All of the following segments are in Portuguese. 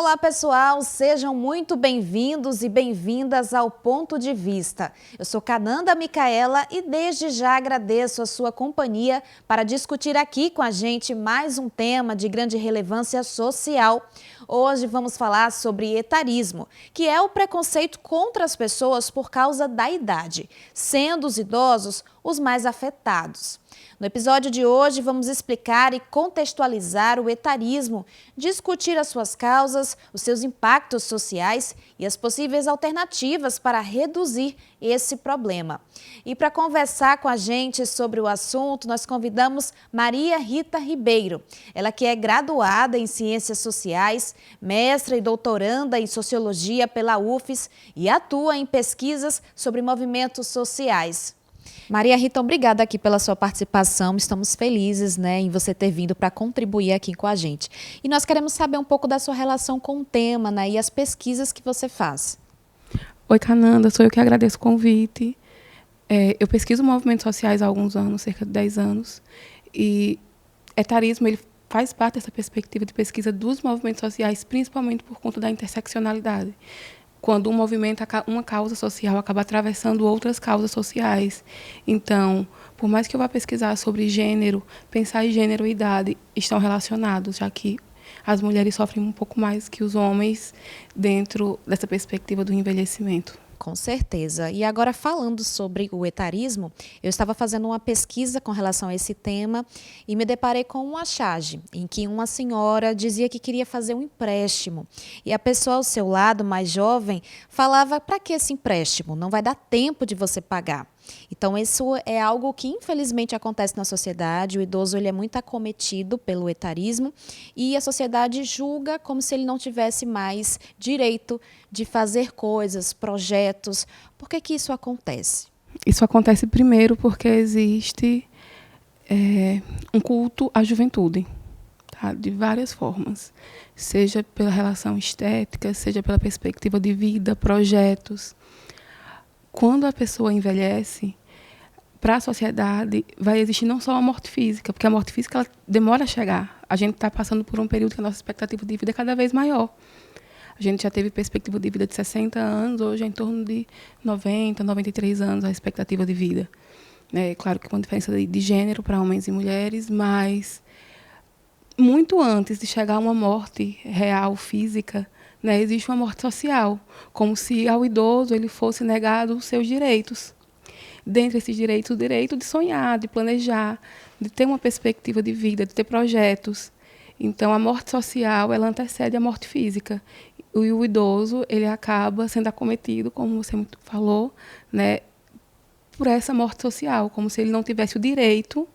Olá, pessoal, sejam muito bem-vindos e bem-vindas ao Ponto de Vista. Eu sou Cananda Micaela e desde já agradeço a sua companhia para discutir aqui com a gente mais um tema de grande relevância social. Hoje vamos falar sobre etarismo, que é o preconceito contra as pessoas por causa da idade, sendo os idosos os mais afetados. No episódio de hoje, vamos explicar e contextualizar o etarismo, discutir as suas causas, os seus impactos sociais e as possíveis alternativas para reduzir esse problema. E para conversar com a gente sobre o assunto, nós convidamos Maria Rita Ribeiro. Ela que é graduada em Ciências Sociais, mestra e doutoranda em Sociologia pela UFES e atua em pesquisas sobre movimentos sociais. Maria Rita, obrigada aqui pela sua participação. Estamos felizes, em você ter vindo para contribuir aqui com a gente. E nós queremos saber um pouco da sua relação com o tema, e as pesquisas que você faz. Oi, Cananda, sou eu que agradeço o convite. Eu pesquiso movimentos sociais há alguns anos, cerca de 10 anos. E etarismo, ele faz parte dessa perspectiva de pesquisa dos movimentos sociais, principalmente por conta da interseccionalidade. Quando um movimento, uma causa social acaba atravessando outras causas sociais. Então, por mais que eu vá pesquisar sobre gênero, pensar em gênero e idade estão relacionados, já que as mulheres sofrem um pouco mais que os homens dentro dessa perspectiva do envelhecimento. Com certeza. E agora, falando sobre o etarismo, eu estava fazendo uma pesquisa com relação a esse tema e me deparei com uma charge em que uma senhora dizia que queria fazer um empréstimo. E a pessoa ao seu lado, mais jovem, falava: para que esse empréstimo? Não vai dar tempo de você pagar. Então, isso é algo que, infelizmente, acontece na sociedade. O idoso ele é muito acometido pelo etarismo e a sociedade julga como se ele não tivesse mais direito de fazer coisas, projetos. Por que isso acontece? Isso acontece primeiro porque existe um culto à juventude, tá? De várias formas. Seja pela relação estética, seja pela perspectiva de vida, projetos. Quando a pessoa envelhece, para a sociedade vai existir não só a morte física, porque a morte física ela demora a chegar. A gente está passando por um período que a nossa expectativa de vida é cada vez maior. A gente já teve perspectiva de vida de 60 anos, hoje é em torno de 90, 93 anos a expectativa de vida. É claro que com diferença de gênero para homens e mulheres, mas muito antes de chegar a uma morte real, física, existe uma morte social, como se ao idoso ele fosse negado os seus direitos. Dentre esses direitos, o direito de sonhar, de planejar, de ter uma perspectiva de vida, de ter projetos. Então, a morte social ela antecede a morte física. E o idoso ele acaba sendo acometido, como você muito falou, por essa morte social, como se ele não tivesse o direito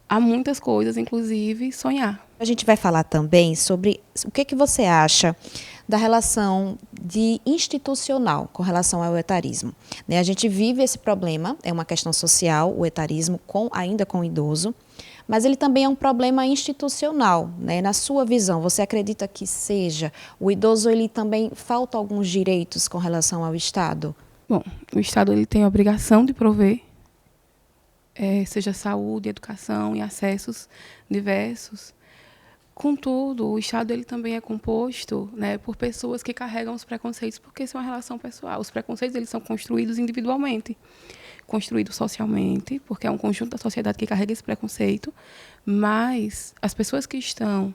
a muitas coisas, inclusive sonhar. A gente vai falar também sobre o que você acha da relação institucional com relação ao etarismo. A gente vive esse problema, é uma questão social, o etarismo ainda com o idoso, mas ele também é um problema institucional. Na sua visão, você acredita que seja? O idoso ele também falta alguns direitos com relação ao Estado? Bom, o Estado ele tem a obrigação de prover, seja saúde, educação e acessos diversos. Contudo, o Estado ele também é composto por pessoas que carregam os preconceitos, porque isso é uma relação pessoal. Os preconceitos eles são construídos individualmente, construídos socialmente, porque é um conjunto da sociedade que carrega esse preconceito, mas as pessoas que estão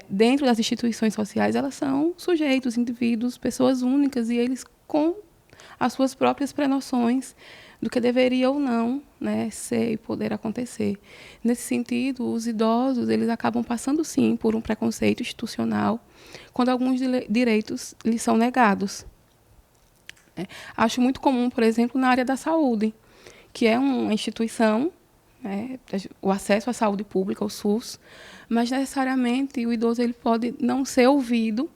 dentro das instituições sociais, elas são sujeitos, indivíduos, pessoas únicas, e eles com as suas próprias prenoções do que deveria ou não ser e poder acontecer. Nesse sentido, os idosos eles acabam passando, sim, por um preconceito institucional, quando alguns direitos lhes são negados. Acho muito comum, por exemplo, na área da saúde, que é uma instituição, o acesso à saúde pública, o SUS, mas necessariamente o idoso ele pode não ser ouvido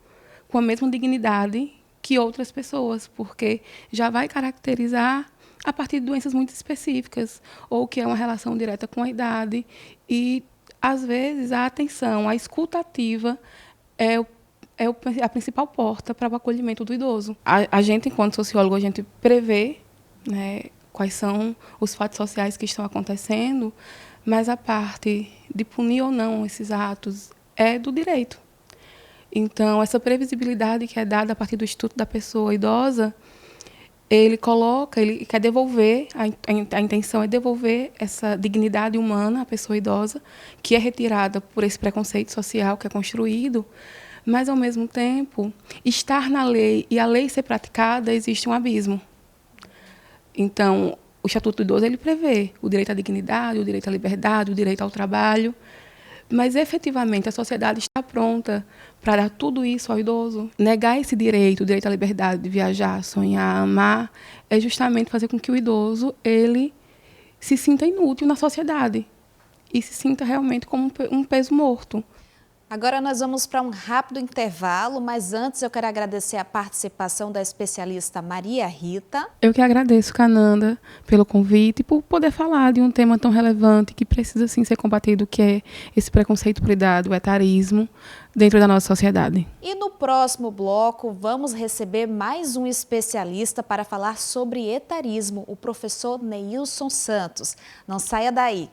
com a mesma dignidade que outras pessoas, porque já vai caracterizar a partir de doenças muito específicas, ou que é uma relação direta com a idade. E, às vezes, a atenção, a escuta ativa é a principal porta para o acolhimento do idoso. A gente, enquanto sociólogo, a gente prevê quais são os fatos sociais que estão acontecendo, mas a parte de punir ou não esses atos é do direito. Então, essa previsibilidade que é dada a partir do Estatuto da Pessoa Idosa, ele quer devolver, a intenção é devolver essa dignidade humana à pessoa idosa, que é retirada por esse preconceito social que é construído, mas, ao mesmo tempo, estar na lei e a lei ser praticada, existe um abismo. Então, o Estatuto do Idoso ele prevê o direito à dignidade, o direito à liberdade, o direito ao trabalho, mas, efetivamente, a sociedade está pronta para dar tudo isso ao idoso? Negar esse direito, o direito à liberdade de viajar, sonhar, amar, é justamente fazer com que o idoso ele se sinta inútil na sociedade e se sinta realmente como um peso morto. Agora nós vamos para um rápido intervalo, mas antes eu quero agradecer a participação da especialista Maria Rita. Eu que agradeço, Cananda, pelo convite e por poder falar de um tema tão relevante que precisa sim ser combatido, que é esse preconceito por idade, o etarismo, dentro da nossa sociedade. E no próximo bloco vamos receber mais um especialista para falar sobre etarismo, o professor Neilson Santos. Não saia daí.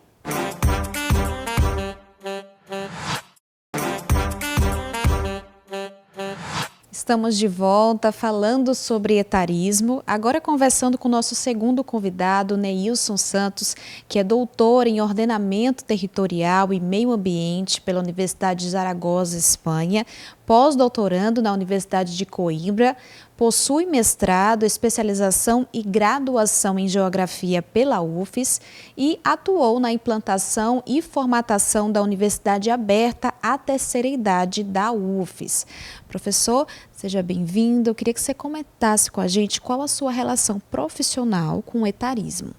Estamos de volta falando sobre etarismo, agora conversando com o nosso segundo convidado, Neilson Santos, que é doutor em ordenamento territorial e meio ambiente pela Universidade de Zaragoza, Espanha, pós-doutorando na Universidade de Coimbra, possui mestrado, especialização e graduação em geografia pela UFES e atuou na implantação e formatação da Universidade Aberta à Terceira Idade da UFES. Professor, seja bem-vindo. Eu queria que você comentasse com a gente qual a sua relação profissional com o etarismo.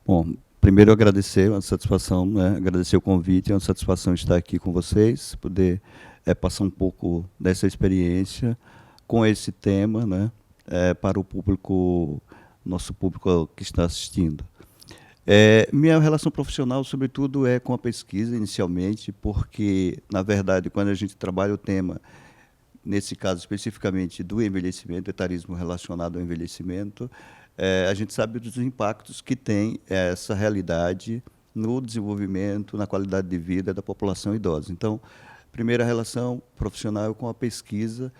Bom, primeiro agradecer, uma satisfação, né? Agradecer o convite, é uma satisfação estar aqui com vocês, poder passar um pouco dessa experiência com esse tema, né, para o público, nosso público que está assistindo. Minha relação profissional, sobretudo, é com a pesquisa, inicialmente, porque, na verdade, quando a gente trabalha o tema, nesse caso especificamente do envelhecimento, etarismo relacionado ao envelhecimento, a gente sabe dos impactos que tem essa realidade no desenvolvimento, na qualidade de vida da população idosa. Então, primeira relação profissional é com a pesquisa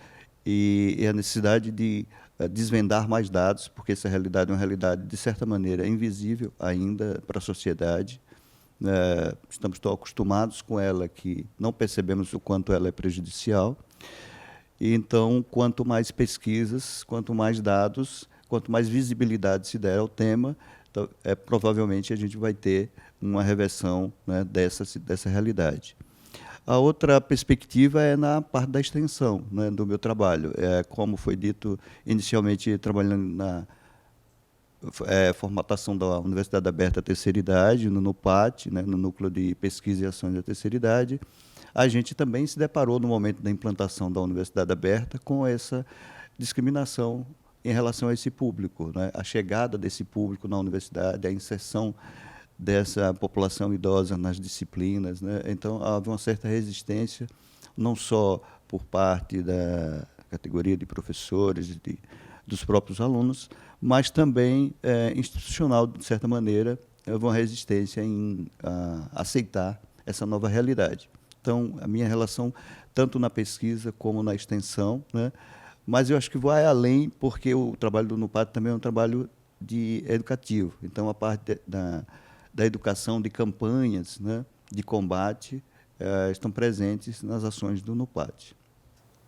e a necessidade de desvendar mais dados, porque essa realidade é uma realidade, de certa maneira, invisível ainda para a sociedade. Estamos tão acostumados com ela que não percebemos o quanto ela é prejudicial. E, então, quanto mais pesquisas, quanto mais dados, quanto mais visibilidade se der ao tema, então, provavelmente a gente vai ter uma reversão, né, dessa realidade. A outra perspectiva é na parte da extensão, né, do meu trabalho. Como foi dito inicialmente, trabalhando na formatação da Universidade Aberta à Terceira Idade, no NUPAT, né, no Núcleo de Pesquisa e Ações da Terceira Idade, a gente também se deparou, no momento da implantação da Universidade Aberta, com essa discriminação em relação a esse público, né, a chegada desse público na universidade, a inserção dessa população idosa nas disciplinas, né? Então, havia uma certa resistência, não só por parte da categoria de professores, dos próprios alunos, mas também institucional, de certa maneira, houve uma resistência em aceitar essa nova realidade. Então, a minha relação, tanto na pesquisa como na extensão, né? Mas eu acho que vai além, porque o trabalho do NUPAT também é um trabalho educativo. Então, a parte da educação, de campanhas, né, de combate, estão presentes nas ações do NUPAT.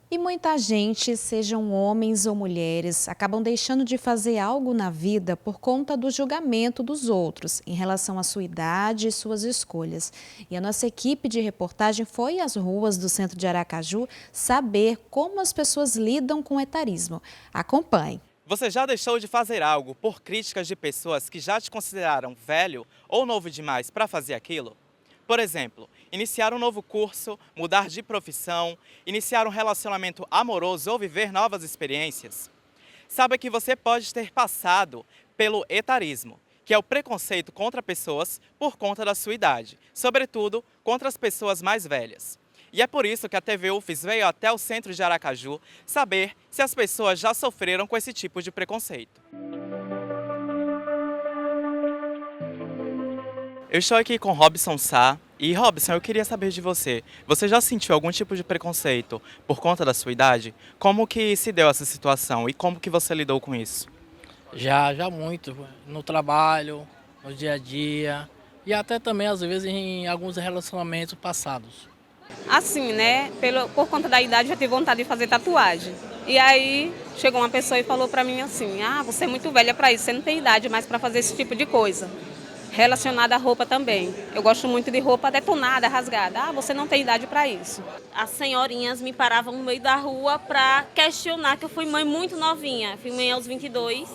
E muita gente, sejam homens ou mulheres, acabam deixando de fazer algo na vida por conta do julgamento dos outros em relação à sua idade e suas escolhas. E a nossa equipe de reportagem foi às ruas do centro de Aracaju saber como as pessoas lidam com o etarismo. Acompanhe. Você já deixou de fazer algo por críticas de pessoas que já te consideraram velho ou novo demais para fazer aquilo? Por exemplo, iniciar um novo curso, mudar de profissão, iniciar um relacionamento amoroso ou viver novas experiências? Saiba que você pode ter passado pelo etarismo, que é o preconceito contra pessoas por conta da sua idade, sobretudo contra as pessoas mais velhas. E é por isso que a TV UFES veio até o centro de Aracaju saber se as pessoas já sofreram com esse tipo de preconceito. Eu estou aqui com Robson Sá, E Robson, eu queria saber de você. Você já sentiu algum tipo de preconceito por conta da sua idade? Como que se deu essa situação e como que você lidou com isso? Já muito, no trabalho, no dia a dia e até também às vezes em alguns relacionamentos passados. Assim, né? Por conta da idade, eu já tive vontade de fazer tatuagem. E aí chegou uma pessoa e falou pra mim assim: ah, você é muito velha pra isso, você não tem idade mais pra fazer esse tipo de coisa. Relacionada à roupa também. Eu gosto muito de roupa detonada, rasgada. Ah, você não tem idade pra isso. As senhorinhas me paravam no meio da rua para questionar, que eu fui mãe muito novinha. Fui mãe aos 22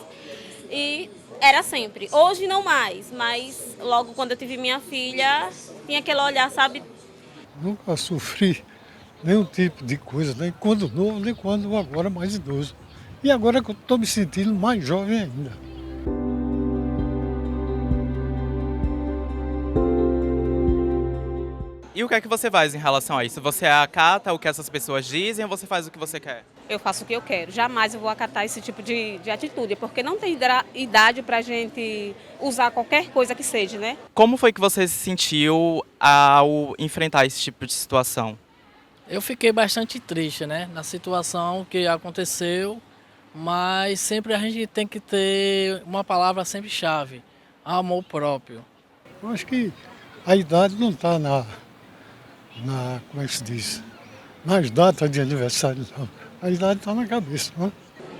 e era sempre. Hoje não mais, mas logo quando eu tive minha filha, tinha aquele olhar, sabe? Nunca sofri nenhum tipo de coisa, nem quando novo, nem quando agora mais idoso. E agora que eu estou me sentindo mais jovem ainda. E o que é que você faz em relação a isso? Você acata o que essas pessoas dizem ou você faz o que você quer? Eu faço o que eu quero. Jamais eu vou acatar esse tipo de atitude, porque não tem idade pra gente usar qualquer coisa que seja, né? Como foi que você se sentiu ao enfrentar esse tipo de situação? Eu fiquei bastante triste, né, na situação que aconteceu, mas sempre a gente tem que ter uma palavra sempre chave: amor próprio. Eu acho que a idade não está como é que se diz? Nas datas de aniversário, não. A idade está na cabeça, não é?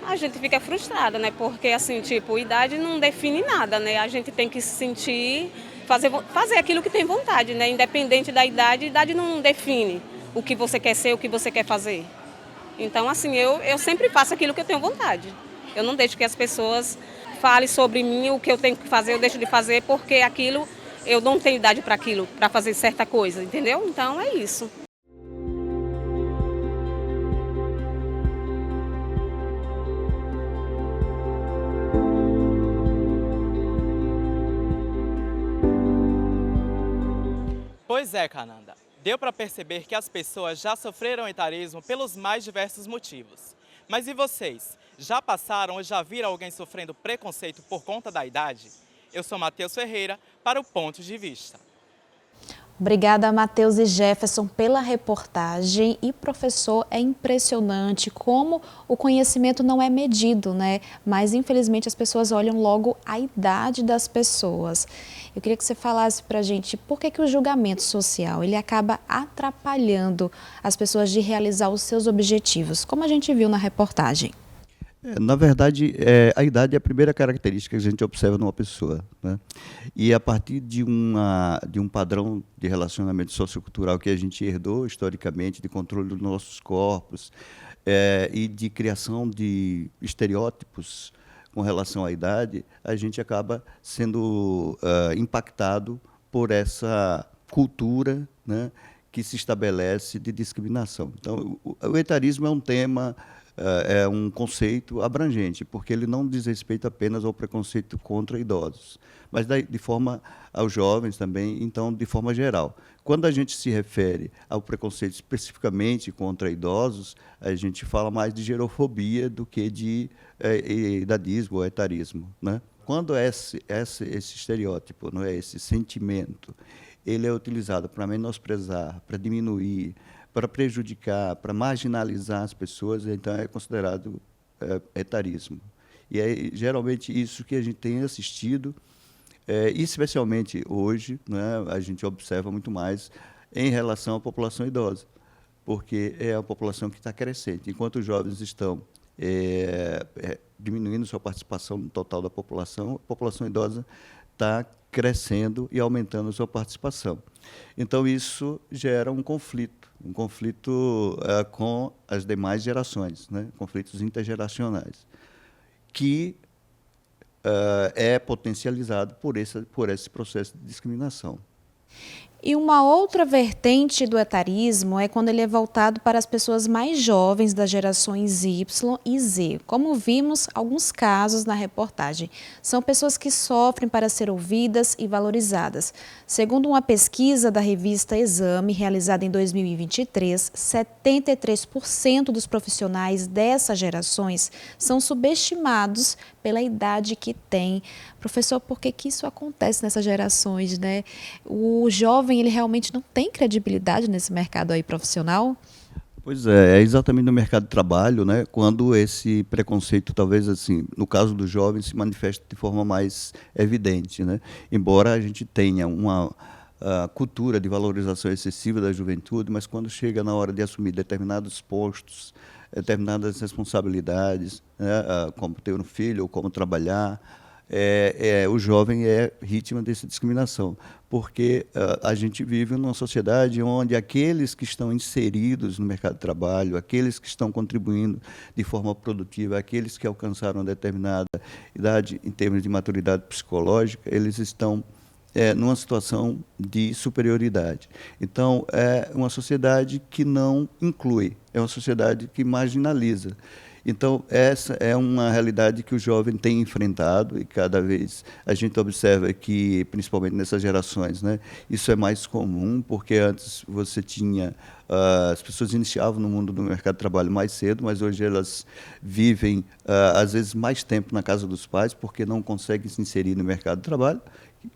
A gente fica frustrada, né? Porque assim, tipo, idade não define nada, né? A gente tem que se sentir, fazer aquilo que tem vontade, né? Independente da idade, a idade não define o que você quer ser, o que você quer fazer. Então, assim, eu sempre faço aquilo que eu tenho vontade. Eu não deixo que as pessoas falem sobre mim, o que eu tenho que fazer, eu deixo de fazer, porque aquilo, eu não tenho idade para aquilo, para fazer certa coisa, entendeu? Então, é isso. Pois é, Cananda. Deu para perceber que as pessoas já sofreram etarismo pelos mais diversos motivos. Mas e vocês? Já passaram ou já viram alguém sofrendo preconceito por conta da idade? Eu sou Matheus Ferreira para o Ponto de Vista. Obrigada, Matheus e Jefferson, pela reportagem. E, professor, é impressionante como o conhecimento não é medido, né? Mas, infelizmente, as pessoas olham logo a idade das pessoas. Eu queria que você falasse para a gente por que o julgamento social ele acaba atrapalhando as pessoas de realizar os seus objetivos, como a gente viu na reportagem. Na verdade, a idade é a primeira característica que a gente observa numa pessoa, né? E a partir de um padrão de relacionamento sociocultural que a gente herdou historicamente, de controle dos nossos corpos e de criação de estereótipos com relação à idade, a gente acaba sendo impactado por essa cultura, né, que se estabelece de discriminação. Então, o etarismo é um tema... é um conceito abrangente, porque ele não diz respeito apenas ao preconceito contra idosos, mas de forma aos jovens também, então, de forma geral. Quando a gente se refere ao preconceito especificamente contra idosos, a gente fala mais de gerofobia do que de idadismo ou etarismo, né? Quando esse estereótipo, não é, esse sentimento, ele é utilizado para menosprezar, para diminuir, para prejudicar, para marginalizar as pessoas, então é considerado etarismo. E é geralmente isso que a gente tem assistido, especialmente hoje, né, a gente observa muito mais em relação à população idosa, porque é a população que está crescente. Enquanto os jovens estão diminuindo sua participação no total da população, a população idosa está crescendo e aumentando sua participação. Então, isso gera um conflito com as demais gerações, né? Conflitos intergeracionais, que é potencializado por esse processo de discriminação. E uma outra vertente do etarismo é quando ele é voltado para as pessoas mais jovens das gerações Y e Z. Como vimos alguns casos na reportagem, são pessoas que sofrem para ser ouvidas e valorizadas. Segundo uma pesquisa da revista Exame, realizada em 2023, 73% dos profissionais dessas gerações são subestimados pela idade que têm. Professor, por que isso acontece nessas gerações, né? o jovem ele realmente não tem credibilidade nesse mercado aí profissional? Pois é exatamente no mercado de trabalho, né, quando esse preconceito, talvez assim, no caso do jovem, se manifesta de forma mais evidente, né? Embora a gente tenha uma cultura de valorização excessiva da juventude, mas quando chega na hora de assumir determinados postos, determinadas responsabilidades, né, como ter um filho ou como trabalhar, o jovem é vítima dessa discriminação, porque a gente vive numa sociedade onde aqueles que estão inseridos no mercado de trabalho, aqueles que estão contribuindo de forma produtiva, aqueles que alcançaram determinada idade em termos de maturidade psicológica, eles estão numa situação de superioridade. Então, é uma sociedade que não inclui, é uma sociedade que marginaliza. Então, essa é uma realidade que o jovem tem enfrentado e cada vez a gente observa que, principalmente nessas gerações, né, isso é mais comum, porque antes você tinha, as pessoas iniciavam no mundo do mercado de trabalho mais cedo, mas hoje elas vivem, às vezes, mais tempo na casa dos pais, porque não conseguem se inserir no mercado de trabalho.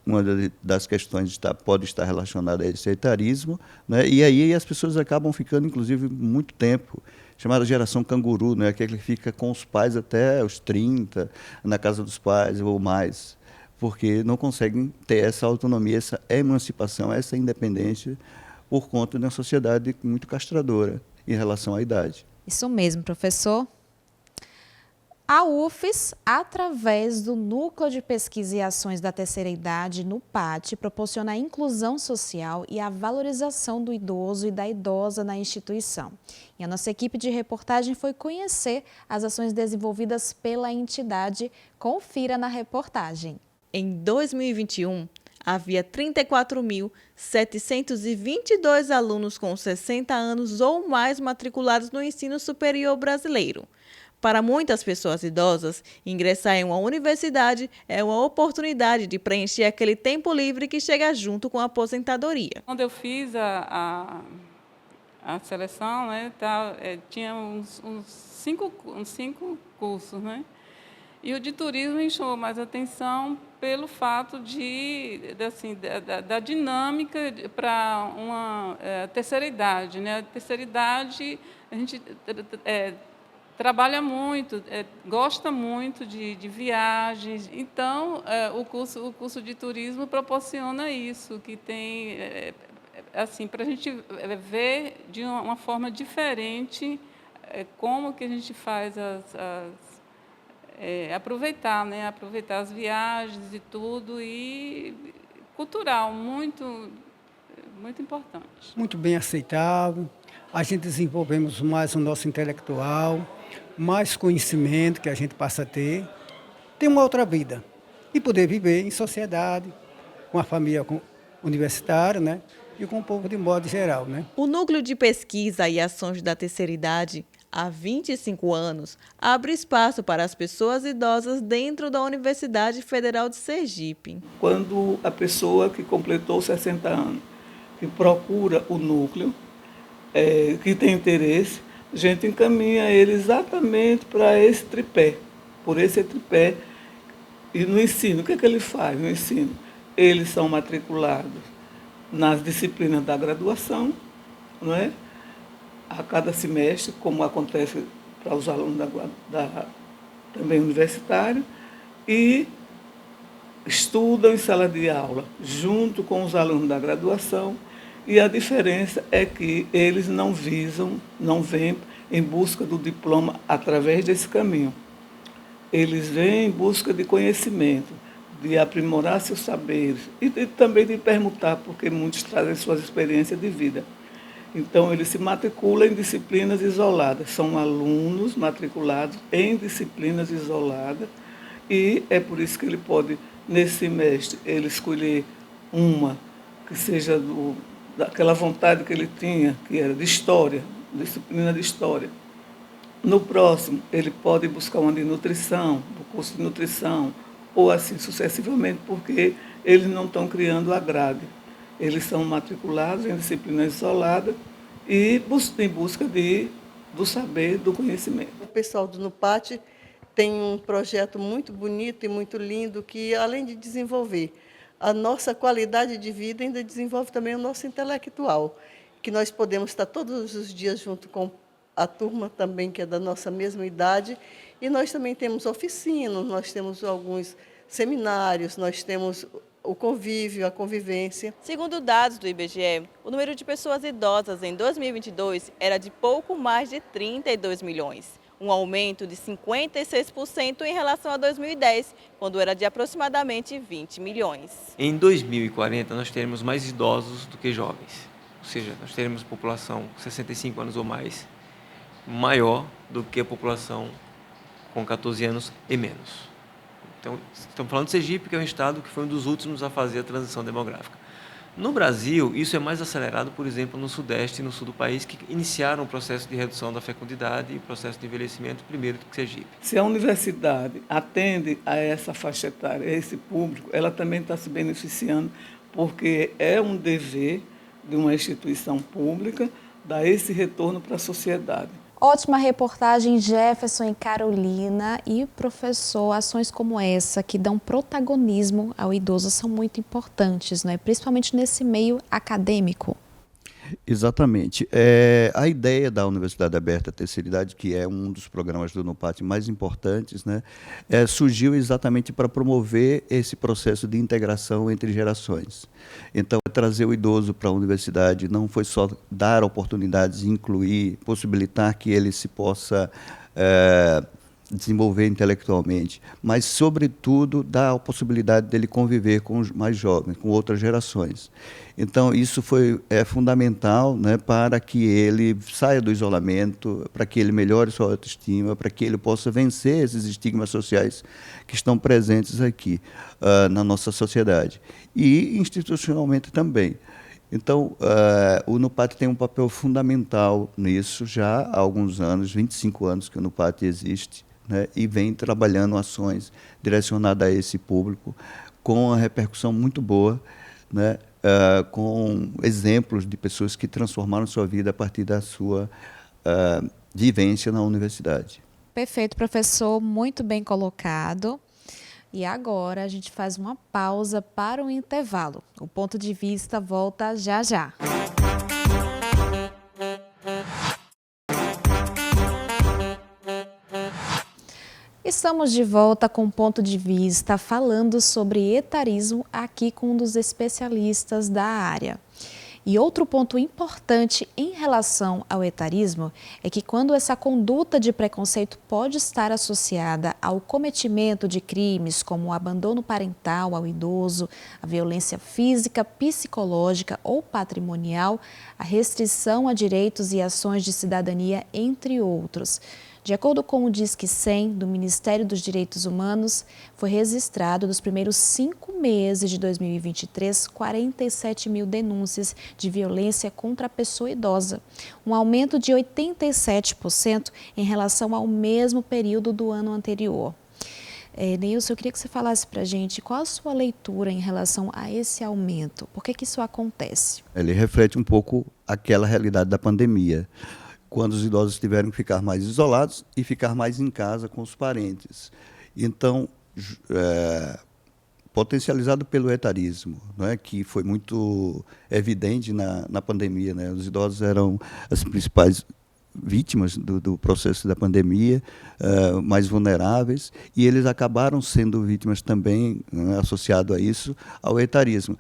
Uma das questões pode estar relacionada a esse etarismo, né, e aí as pessoas acabam ficando, inclusive, muito tempo, chamada geração canguru, né, que fica com os pais até os 30, na casa dos pais ou mais, porque não conseguem ter essa autonomia, essa emancipação, essa independência, por conta de uma sociedade muito castradora em relação à idade. Isso mesmo, professor. A UFES, através do Núcleo de Pesquisa e Ações da Terceira Idade, no PAT, proporciona a inclusão social e a valorização do idoso e da idosa na instituição. E a nossa equipe de reportagem foi conhecer as ações desenvolvidas pela entidade. Confira na reportagem. Em 2021, havia 34.722 alunos com 60 anos ou mais matriculados no ensino superior brasileiro. Para muitas pessoas idosas, ingressar em uma universidade é uma oportunidade de preencher aquele tempo livre que chega junto com a aposentadoria. Quando eu fiz a seleção, né, tinha uns cinco cursos, né? E o de turismo me chamou mais atenção pelo fato da dinâmica para uma terceira idade, né? A terceira idade, a gente trabalha muito, gosta muito de viagens. Então, o curso de turismo proporciona isso, que tem, assim, para a gente ver de uma forma diferente como que a gente faz aproveitar, né? Aproveitar as viagens e tudo, e cultural, muito, muito importante. Muito bem aceitado, a gente desenvolvemos mais o nosso intelectual, mais conhecimento que a gente passa a ter uma outra vida e poder viver em sociedade, com a família universitária, né? E com o povo de modo geral, né? O Núcleo de Pesquisa e Ações da Terceira Idade, há 25 anos, abre espaço para as pessoas idosas dentro da Universidade Federal de Sergipe. Quando a pessoa que completou 60 anos, que procura o núcleo, que tem interesse, a gente encaminha ele exatamente para esse tripé, por esse tripé. E no ensino, o que ele faz no ensino? Eles são matriculados nas disciplinas da graduação, não é? A cada semestre, como acontece para os alunos também universitários, e estudam em sala de aula junto com os alunos da graduação, e a diferença é que eles não vêm em busca do diploma através desse caminho. Eles vêm em busca de conhecimento, de aprimorar seus saberes e também de permutar, porque muitos trazem suas experiências de vida. Então, eles se matriculam em disciplinas isoladas, são alunos matriculados em disciplinas isoladas, e é por isso que ele pode, nesse semestre, ele escolher uma que seja daquela vontade que ele tinha, que era de história, disciplina de história. No próximo, ele pode buscar uma de nutrição, o curso de nutrição, ou assim sucessivamente, porque eles não estão criando a grade. Eles são matriculados em disciplinas isoladas e em busca do saber, do conhecimento. O pessoal do NUPAT tem um projeto muito bonito e muito lindo que, além de desenvolver a nossa qualidade de vida ainda desenvolve também o nosso intelectual, que nós podemos estar todos os dias junto com a turma também, que é da nossa mesma idade, e nós também temos oficinas, nós temos alguns seminários, nós temos o convívio, a convivência. Segundo dados do IBGE, o número de pessoas idosas em 2022 era de pouco mais de 32 milhões, um aumento de 56% em relação a 2010, quando era de aproximadamente 20 milhões. Em 2040, nós teremos mais idosos do que jovens, ou seja, nós teremos população com 65 anos ou mais maior do que a população com 14 anos e menos. Então, estamos falando de Sergipe, que é um estado que foi um dos últimos a fazer a transição demográfica. No Brasil, isso é mais acelerado, por exemplo, no Sudeste e no Sul do país, que iniciaram o processo de redução da fecundidade e o processo de envelhecimento primeiro do que Sergipe. Se a universidade atende a essa faixa etária, a esse público, ela também está se beneficiando, porque é um dever de uma instituição pública dar esse retorno para a sociedade. Ótima reportagem, Jefferson e Carolina. E, professor, ações como essa, que dão protagonismo ao idoso, são muito importantes, né? Principalmente nesse meio acadêmico. Exatamente. A ideia da Universidade Aberta Terceira Idade, que é um dos programas do NUPAT mais importantes, né, surgiu exatamente para promover esse processo de integração entre gerações. Então, trazer o idoso para a universidade não foi só dar oportunidades, incluir, possibilitar que ele se possa desenvolver intelectualmente, mas, sobretudo, dar a possibilidade dele conviver com os mais jovens, com outras gerações. Então, isso é fundamental, né, para que ele saia do isolamento, para que ele melhore sua autoestima, para que ele possa vencer esses estigmas sociais que estão presentes aqui na nossa sociedade. E institucionalmente também. Então, o NUPAT tem um papel fundamental nisso já há alguns anos, 25 anos que o NUPAT existe, né, e vem trabalhando ações direcionadas a esse público com uma repercussão muito boa, né, com exemplos de pessoas que transformaram sua vida a partir da sua vivência na universidade. Perfeito, professor, muito bem colocado. E agora a gente faz uma pausa para um intervalo. O Ponto de Vista volta já já. Estamos de volta com o Ponto de Vista, falando sobre etarismo aqui com um dos especialistas da área. E outro ponto importante em relação ao etarismo é que quando essa conduta de preconceito pode estar associada ao cometimento de crimes como o abandono parental ao idoso, a violência física, psicológica ou patrimonial, a restrição a direitos e ações de cidadania, entre outros. De acordo com o Disque 100 do Ministério dos Direitos Humanos, foi registrado nos primeiros 5 meses de 2023 47 mil denúncias de violência contra a pessoa idosa, um aumento de 87% em relação ao mesmo período do ano anterior. Neilson, eu queria que você falasse para a gente qual a sua leitura em relação a esse aumento. Por que isso acontece? Ele reflete um pouco aquela realidade da pandemia, quando os idosos tiveram que ficar mais isolados e ficar mais em casa com os parentes. Então, potencializado pelo etarismo, né, que foi muito evidente na pandemia, né? Os idosos eram as principais vítimas do processo da pandemia, mais vulneráveis, e eles acabaram sendo vítimas também, né, associado a isso, ao etarismo.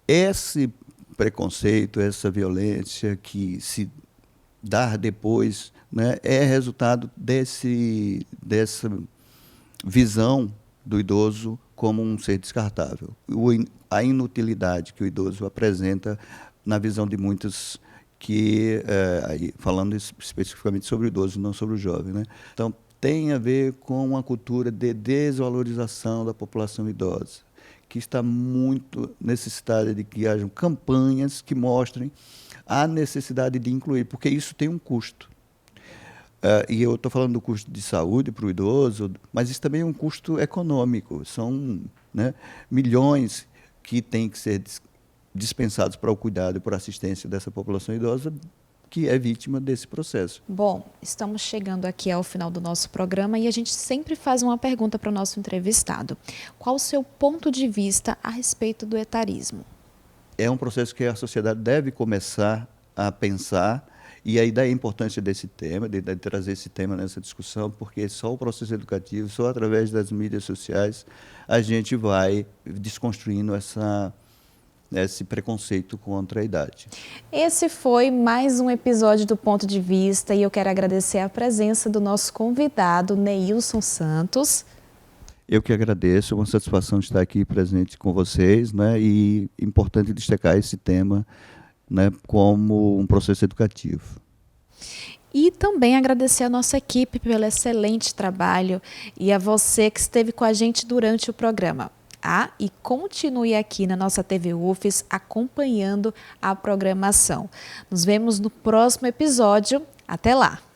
Esse preconceito, essa violência que se dar depois, né, é resultado dessa visão do idoso como um ser descartável. A inutilidade que o idoso apresenta na visão de muitos, aí, falando especificamente sobre o idoso, não sobre o jovem, né? Então, tem a ver com uma cultura de desvalorização da população idosa, que está muito necessitada de que hajam campanhas que mostrem a necessidade de incluir, porque isso tem um custo. E eu estou falando do custo de saúde para o idoso, mas isso também é um custo econômico. São, né, milhões que têm que ser dispensados para o cuidado e para a assistência dessa população idosa que é vítima desse processo. Bom, estamos chegando aqui ao final do nosso programa e a gente sempre faz uma pergunta para o nosso entrevistado. Qual o seu ponto de vista a respeito do etarismo? É um processo que a sociedade deve começar a pensar, e aí daí a importância desse tema, de trazer esse tema nessa discussão, porque só o processo educativo, só através das mídias sociais, a gente vai desconstruindo esse preconceito contra a idade. Esse foi mais um episódio do Ponto de Vista e eu quero agradecer a presença do nosso convidado, Neilson Santos. Eu que agradeço, é uma satisfação estar aqui presente com vocês, né? E importante destacar esse tema, né, como um processo educativo. E também agradecer a nossa equipe pelo excelente trabalho e a você que esteve com a gente durante o programa. E continue aqui na nossa TV UFES acompanhando a programação. Nos vemos no próximo episódio. Até lá!